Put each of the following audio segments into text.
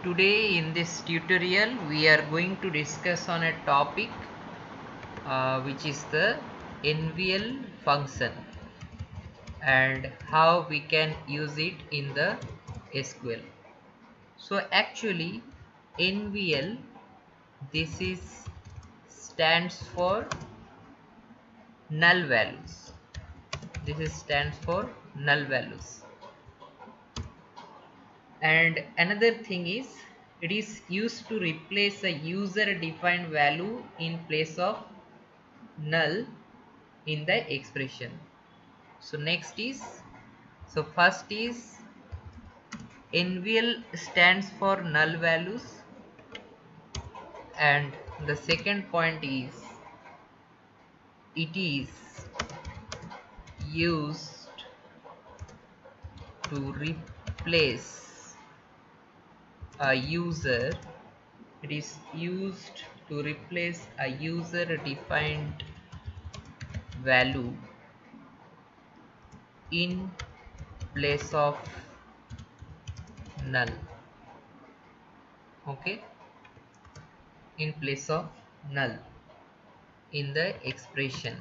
Today in this tutorial we are going to discuss on a topic which is the NVL function and how we can use it in the SQL. So actually NVL, this is stands for null values. This is stands for null values. And another thing is, it is used to replace a user defined value in place of null in the expression. So next is, so first is NVL stands for null values, and the second point is it is used to replace a user, it is used to replace a user defined value in place of null. Okay, in place of null in the expression.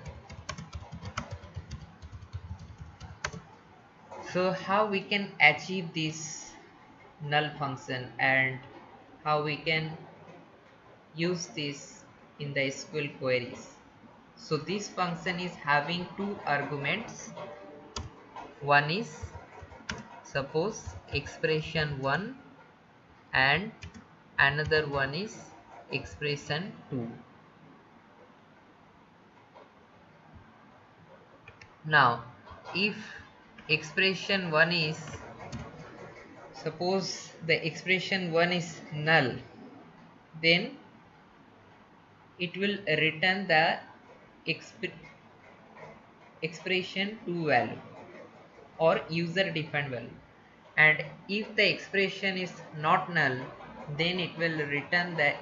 So how we can achieve this null function and how we can use this in the SQL queries. So this function is having two arguments. One is, suppose, expression 1, and another one is expression 2. Now if expression 1 is, suppose the expression 1 is null, then it will return the expression 2 value or user defined value, and if the expression is not null, then it will return the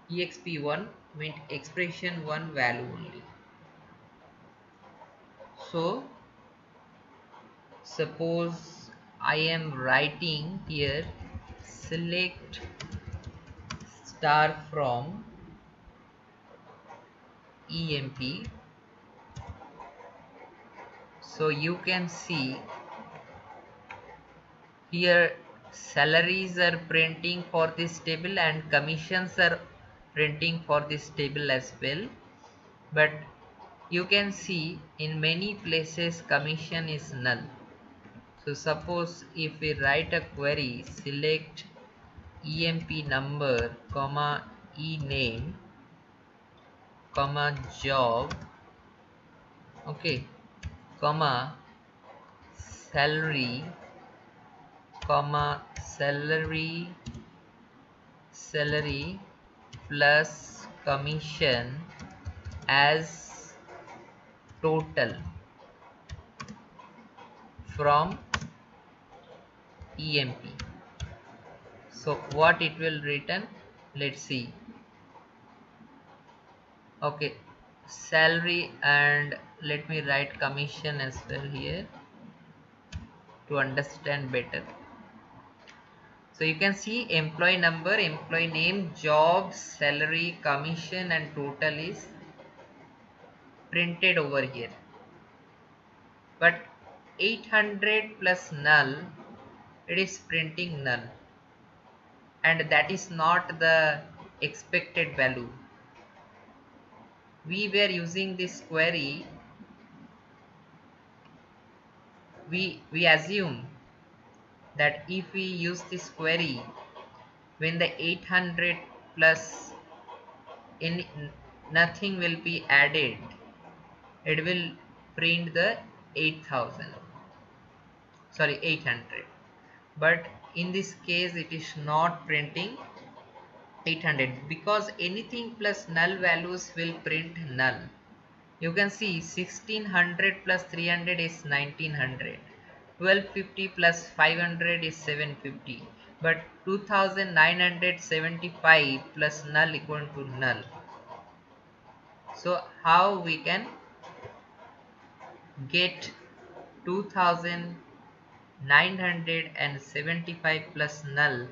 exp1, means expression 1 value only. So suppose I am writing here select star from EMP. So you can see here salaries are printing for this table and commissions are printing for this table as well, but you can see in many places commission is null. So suppose if we write a query select EMP number comma e name comma job, okay, comma salary comma salary plus commission as total from EMP. So what it will return, let's see. Okay, salary, and let me write commission as well here to understand better. So you can see employee number, employee name, job, salary, commission and total is printed over here, but 800 plus null, it is printing null, and that is not the expected value. We were using this query, we assume that if we use this query, when the 800 plus in nothing will be added, it will print the 8000, sorry 800, but in this case it is not printing 800 because anything plus null values will print null. You can see 1600 plus 300 is 1900, 1250 plus 500 is 750, but 2975 plus null equal to null. So how we can get 975 plus null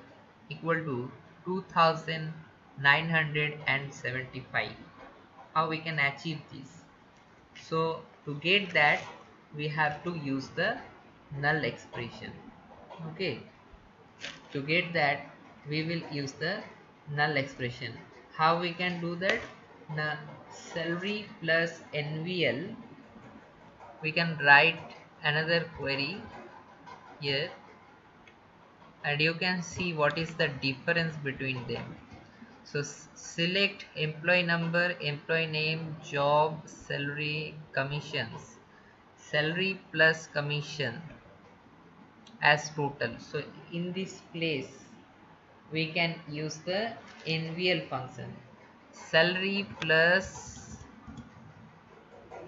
equal to 2975. How we can achieve this? So to get that, we have to use the null expression. Okay, to get that, we will use the null expression. How we can do that? Now, salary plus NVL, we can write another query here, and you can see what is the difference between them. So select employee number, employee name, job, salary, commissions. Salary plus commission as total. So in this place, we can use the NVL function. Salary plus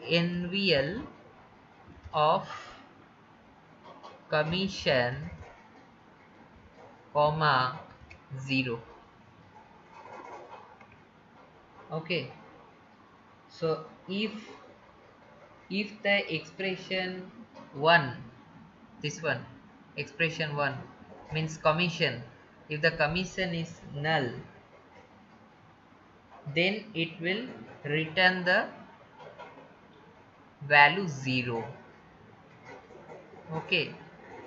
NVL of commission, comma 0. Okay. So if the expression 1, this one, expression 1 means commission, if the commission is null, then it will return the value 0. Okay,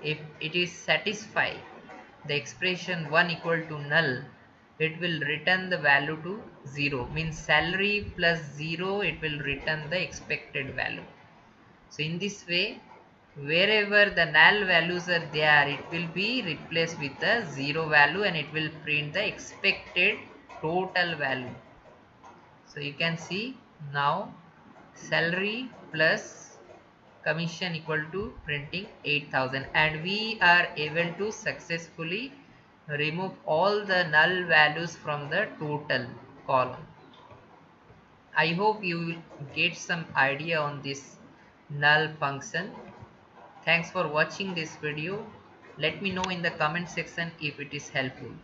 if it is satisfied, the expression 1 equal to null, it will return the value to 0, means salary plus 0, it will return the expected value. So in this way, wherever the null values are there, it will be replaced with the 0 value and it will print the expected total value. So you can see now salary plus commission equal to printing 8,000, and we are able to successfully remove all the null values from the total column. I hope you will get some idea on this null function. Thanks for watching this video. Let me know in the comment section if it is helpful.